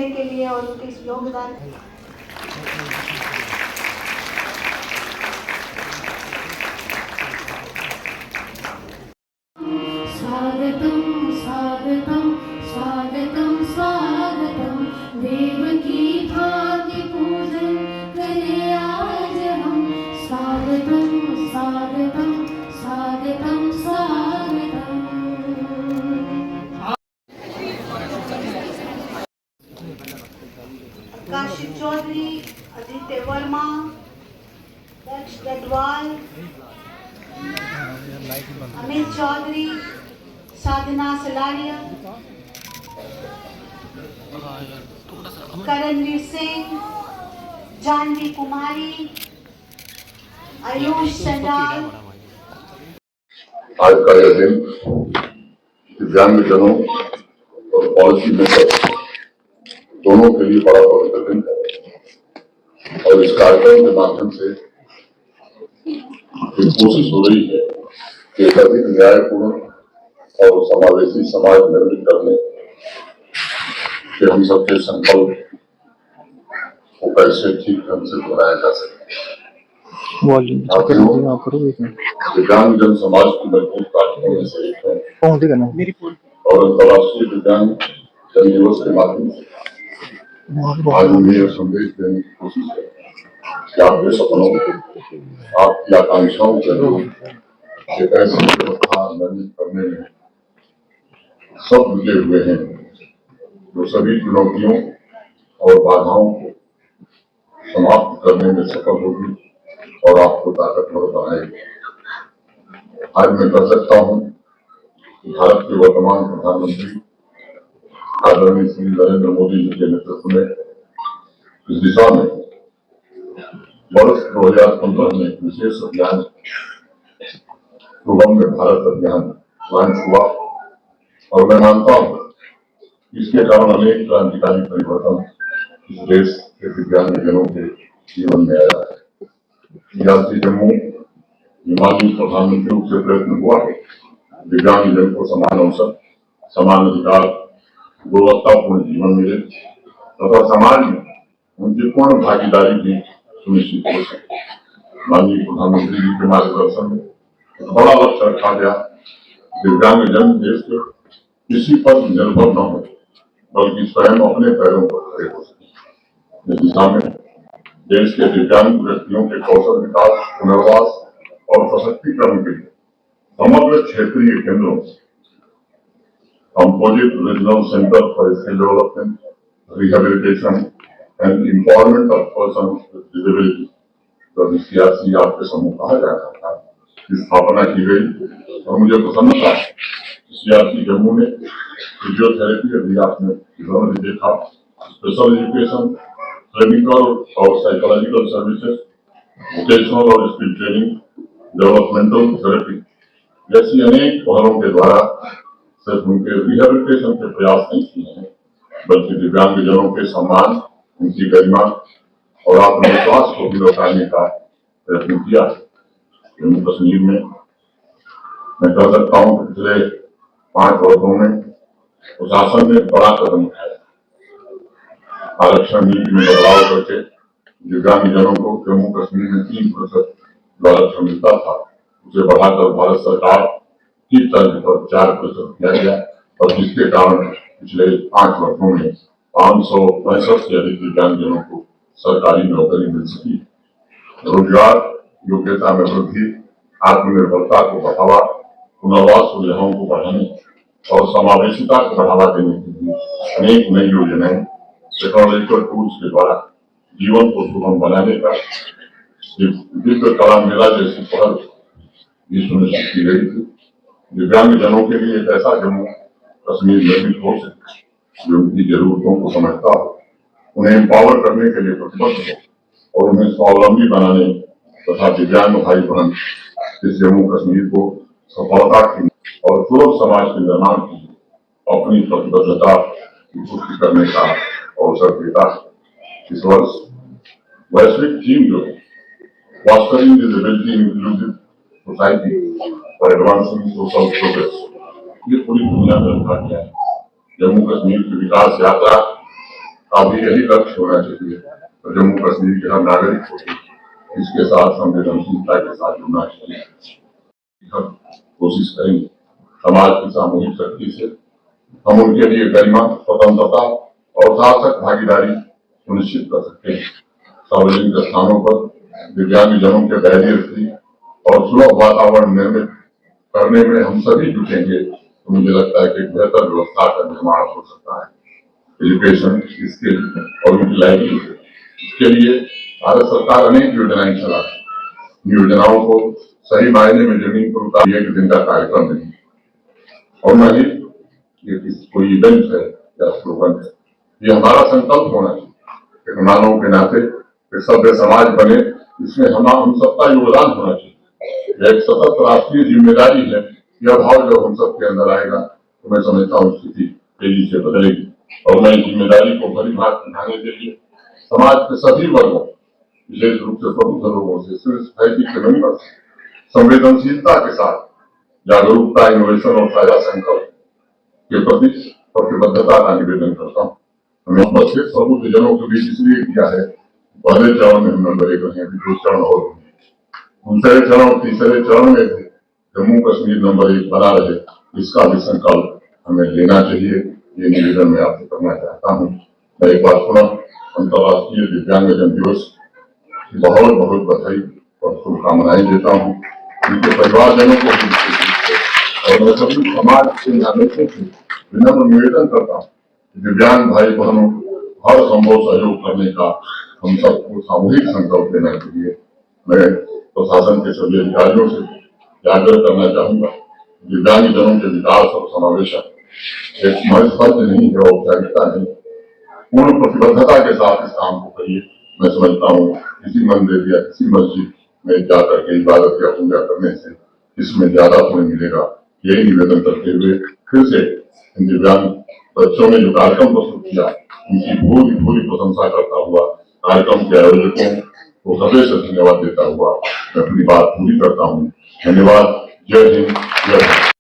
करने के लिए और उनके इस योगदान स्वागतम स्वागतम स्वागतम स्वागतम देवकी भाग्य पूजन करे आज हम स्वागतम स्वागतम स्वागतम स्वागतम। काशिफ चौधरी, आदित्य वर्मा, दक्ष गढ़वाल, अमित चौधरी, साधना सलारिया, करणवीर सिंह, जानवी कुमारी, आयुष संडाल। आज का यह दिन दिव्यांगजनों और पॉलिसी मेकर दोनों के लिए बड़ा पवित्र दिन है और इस कार्यक्रम के माध्यम से एक कोशिश हो रही है कि अधिक न्यायपूर्ण और समावेशी समाज निर्मित करने के हम सबके संकल्प को कैसे ठीक ढंग से बनाया जा सके। दिव्यांगजन समाज की मजबूत ताकतों में से एक है और अंतर्राष्ट्रीय दिव्यांग जन दिवस के माध्यम से आज उन्हें संदेश देने की कोशिश है कि आपके सपनों, आपकी आकांक्षाओं के अनुरूप एक ऐसी व्यवस्था निर्मित करने में सब जुटे हुए हैं जो सभी चुनौतियों और बाधाओं को समाप्त करने में सफल होगी और आपको ताकतवर बनाएगी। आज मैं कह सकता हूँ कि भारत के वर्तमान प्रधानमंत्री आदरणीय श्री नरेंद्र मोदी जी के नेतृत्व में इस दिशा में वर्ष 2015 में विशेष अभियान सुगम्य भारत अभियान लॉन्च हुआ और मैं मानता हूँ इसके कारण अनेक क्रांतिकारी परिवर्तन इस देश के दिव्यांगजनों के जीवन में आया है। सियासी जम्मू हिमालय प्रधानमंत्री रूप से प्रयत्न हुआ है दिव्यांगजन को समान अवसर, समान अधिकार, गुणवत्तापूर्ण जीवन मिले तथा समाज में उनकी पूर्ण भागीदारी भी सुनिश्चित हो सके। माननीय प्रधानमंत्री जी के मार्गदर्शन में एक बड़ा लक्ष्य रखा गया, दिव्यांगजन देश के किसी पर निर्भर न हो बल्कि स्वयं अपने पैरों पर खड़े हो सके। इस दिशा में देश के दिव्यांग व्यक्तियों के कौशल विकास, पुनर्वास और सशक्तिकरण के लिए समग्र क्षेत्रीय केंद्रों composite regional centre for skill development, rehabilitation and empowerment of person with disability तो सीआरसी आपके समूह कहा जाता था की स्थापना की गई और मुझे प्रसन्नता है सीआरसी जम्मू में फिजियोथेरेपी अभी आपने भी देखा, स्पेशल एजुकेशन, क्लिनिकल और साइकोलॉजिकल सर्विसेज, वोकेशनल और स्किल ट्रेनिंग, डेवलपमेंटल थेरेपी जैसी अनेक पहलों के द्वारा सिर्फ उनके रिहेबिलिटेशन के प्रयास नहीं किए हैं बल्कि दिव्यांगजनों के सम्मान, उनकी गरिमा और आत्मविश्वास को भी लौटाने का प्रयत्न किया है। जम्मू कश्मीर में मैं कह सकता हूँ पिछले 5 वर्षों में प्रशासन ने बड़ा कदम उठाया। आरक्षण नीति में बदलाव करके दिव्यांगजनों को जम्मू कश्मीर में 3% आरक्षण मिलता था, उसे बढ़ाकर भारत सरकार की तर्ज पर 4% किया गया और जिसके कारण पिछले 5 वर्षों में 565 से अधिक दिव्यांगजनों को सरकारी नौकरी मिल सकी। रोजगार, योग्यता में वृद्धि, आत्मनिर्भरता को बढ़ावा, पुनर्वास सुविधाओं को बढ़ाने और समावेशिता को बढ़ावा देने के लिए अनेक नई योजनाएं टेक्नोलॉजिकल टूल्स के द्वारा जीवन को सुगम बनाने का दिव्य कला मेला जैसी पहल भी सुनिश्चित की गई थी। दिव्यांगजनों के लिए एक ऐसा जम्मू कश्मीर निर्मित हो सके जो उनकी जरूरतों को समझता हो, उन्हें एम्पावर करने के लिए प्रतिबद्ध हो और उन्हें स्वावलंबी बनाने तथा दिव्यांग भाई बहन इस जम्मू कश्मीर को सफलता की और सुलभ समाज के निर्माण की अपनी प्रतिबद्धता की पुष्टि करने का अवसर देता है। इस वर्ष वैश्विक थीम जो है fostering disability inclusive society for advancing social progress, ये पूरी दुनिया में रखा गया है। जम्मू कश्मीर की विकास यात्रा का भी यही लक्ष्य होना चाहिए। तो जम्मू कश्मीर के हर नागरिक को इसके साथ संवेदनशीलता के साथ जुड़ना चाहिए। हम कोशिश करेंगे समाज की सामूहिक शक्ति से हम उनके लिए गरिमा, स्वतंत्रता और सार्थक भागीदारी सुनिश्चित कर सकते हैं। सार्वजनिक स्थानों पर दिव्यांगजनों के धैर्य स्थिति और सुलभ वातावरण निर्मित करने में हम सभी जुटेंगे तो मुझे लगता है कि एक बेहतर व्यवस्था का निर्माण हो सकता है। एजुकेशन, स्किल और उनकी लाइवलीहुड, इसके लिए भारत सरकार अनेक योजनाएं चलाती है। योजनाओं को सही मायने में जमीन पर उतारिए एक दिन का कार्यक्रम नहीं और न ही ये कोई इवेंट है या स्लोगन है। ये हमारा संकल्प होना चाहिए एक मानव के नाते एक सभ्य समाज बने, इसमें हम सबका योगदान होना चाहिए। एक सतत राष्ट्रीय जिम्मेदारी है। यह भाव जब हम सबके अंदर आएगा तो मैं समझता हूँ स्थिति तेजी से बदलेगी और मैं इस जिम्मेदारी को भली भांति निभाने के लिए समाज के सभी वर्गों, विशेष रूप से प्रबुद्ध लोगों से, सिविल सोसाइटी के मेंबर्स, संवेदनशीलता के साथ जागरूकता, इनोवेशन और साझा संकल्प के प्रति प्रतिबद्धता का निवेदन करता हूँ। हमें बच्चे प्रबुद्ध जनों के बीच इसलिए किया है, पहले चरण में हम नंबर 1 रहे, अभी 2 चरण और दूसरे चरण और तीसरे चरण में थे, जम्मू कश्मीर नंबर 1 बना रहे, इसका भी संकल्प हमें लेना चाहिए। ये निवेदन मैं आपसे करना चाहता हूँ। मैं एक बार पुनः अंतर्राष्ट्रीय दिव्यांगजन दिवस की बहुत बहुत बधाई और शुभकामनाएं देता हूँ। उनके परिवारजनों को और मैं सभी समाज के नागरिकों से विनम्र निवेदन करता हूँ, दिव्यांग भाई बहनों हर संभव सहयोग करने का हम सबको सामूहिक संकल्प लेना चाहिए। मैं प्रशासन के सभी अधिकारियों से आग्रह करना चाहूंगा, दिव्यांगजनों के विकास और समावेशन एक महज फर्ज नहीं है, औपचारिकता नहीं, पूर्ण प्रतिबद्धता के साथ इस काम को करिए। मैं समझता हूँ किसी मंदिर या किसी मस्जिद में जाकर के इबादत या पूजा करने से इसमें ज्यादा पुण्य मिलेगा। यही निवेदन करते हुए फिर से दिव्यांग बच्चों ने जो कार्यक्रम प्रस्तुत किया उनकी पूरी पूरी प्रशंसा करता हुआ कार्यक्रम के आयोजकों को हृदय से धन्यवाद देता हुआ मैं अपनी बात पूरी करता हूँ। धन्यवाद। जय हिंद, जय भारत।